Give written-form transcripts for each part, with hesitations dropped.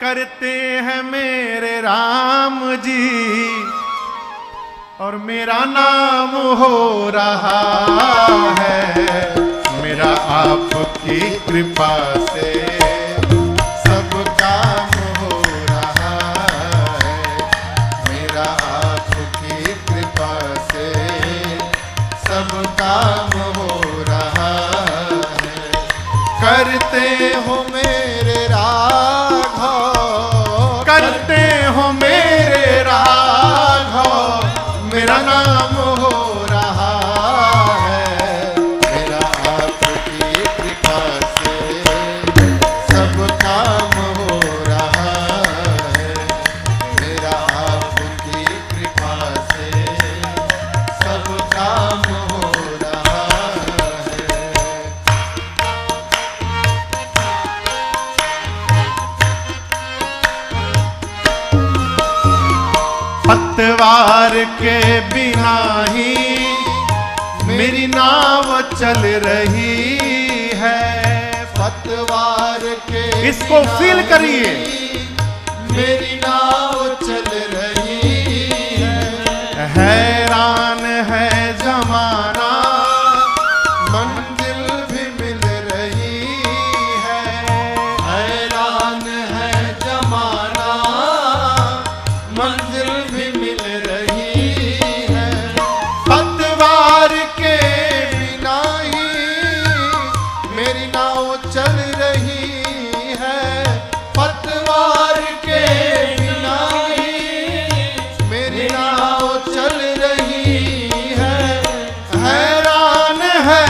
करते हैं मेरे राम जी और मेरा नाम हो रहा है। मेरा आपकी कृपा से सब काम हो रहा है। मेरा आपकी कृपा से सब काम हो रहा है। करते हो मेरे राघव, करते हो मेरे राघव, मेरा नाम हो रहा है। मेरा आपकी कृपा से सब काम हो रहा है। मेरा आपकी कृपा से सब काम हो रहा है। पतवार के बिना ही मेरी नाव चल रही है। पतवार के इसको फील करिए, मेरी नाव चल रही है। हैरान है जमाना, मंजिल भी मिल रही है। हैरान है जमाना, मंजिल भी मिल रही है। पतवार के बिना ही मेरी नाव चल रही है। पतवार के बिना ही मेरी नाव चल रही है। हैरान है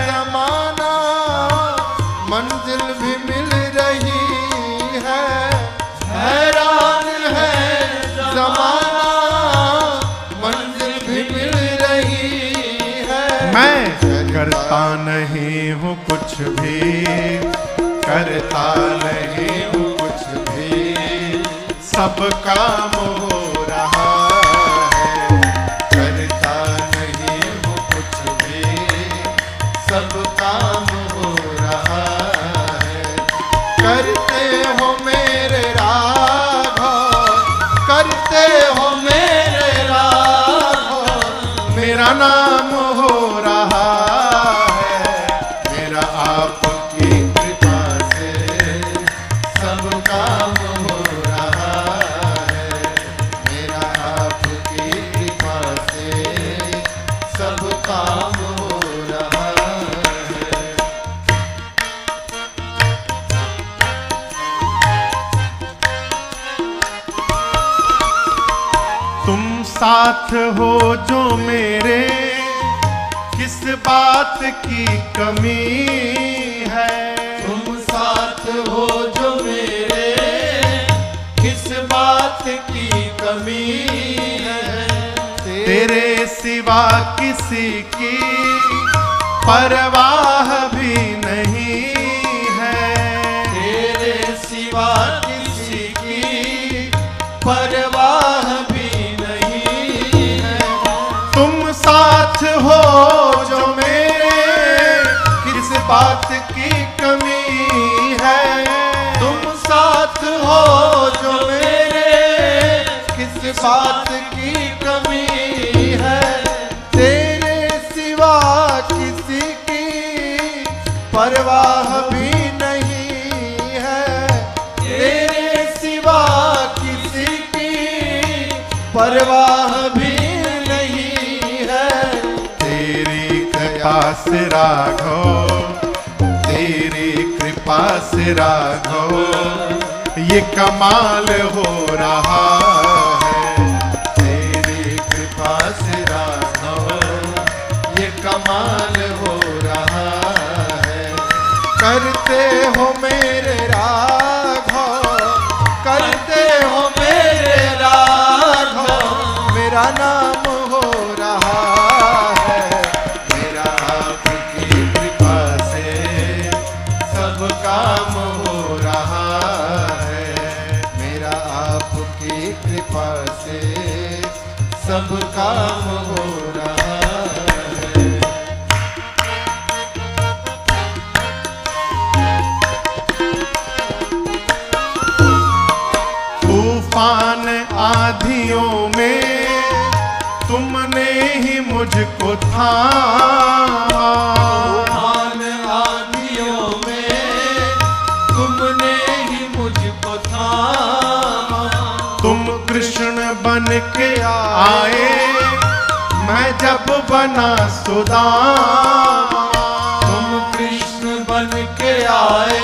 जमाना, मंजिल भी मिल रही है। हैरान है जमाना, मंजिल भी मिल रही है। मैं करता नहीं हूँ कुछ भी, करता नहीं हूँ कुछ भी, सब काम हो रहा है। करता नहीं हूँ कुछ भी, सब काम हो रहा है। करते हो मेरे राघव, करते हो मेरे राघव, मेरा नाम हो रहा है। मेरा आपकी कृपा से सब काम हो रहा है। मेरा आपकी कृपा से सब काम हो रहा है। तुम साथ हो जो मेरे, किस बात की कमी है। तुम साथ हो जो मेरे, किस बात की कमी है। तेरे सिवा किसी की परवाह भी नहीं है। तेरे सिवा किसी की परवाह भी नहीं है। तुम साथ हो जो मेरे, किस बात की कमी है। तुम साथ हो जो मेरे, किस बात की कमी है। तेरे सिवा किसी की परवाह भी नहीं है। तेरे सिवा किसी की परवाह भी नहीं है। तेरी कृपा से राघव, तेरी कृपा से राघव, ये कमाल हो रहा है। तेरी कृपा से राघव, ये कमाल हो रहा है। करते हो मेरे राघव, करते हो मेरे राघव, मेरा नाम हो रहा है। मेरा आपकी कृपा से सब काम हो रहा है। मेरा आपकी कृपा से सब काम हो रहा है। आधियों में तुमने ही मुझको थामा। तूफान आधियों में तुमने ही मुझको थामा। तुम कृष्ण बन के आए मैं जब बना सुदामा। तुम कृष्ण बन के आए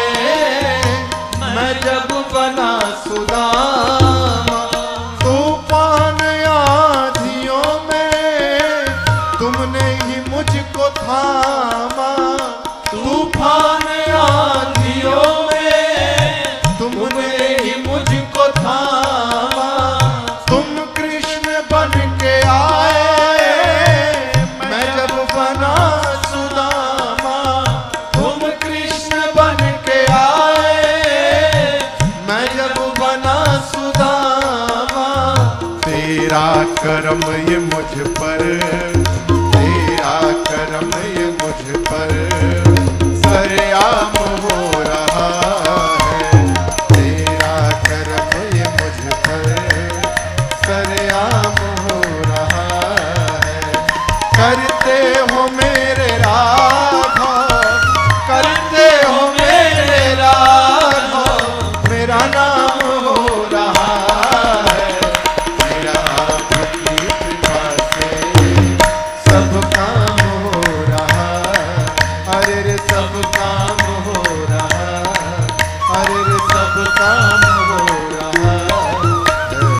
मैं जब बना सुदामा। तूफान आधियों में तुमने ही मुझको थामा। तूफान आधियों में तुमने ही मुझको थामा। तुम कृष्ण बन के आए मैं जब बना सुदामा। तुम कृष्ण बन के आए मैं जब बना सुदामा। तेरा करम ये मुझ पर, तेरा करम ये मुझ पर सरेआम हो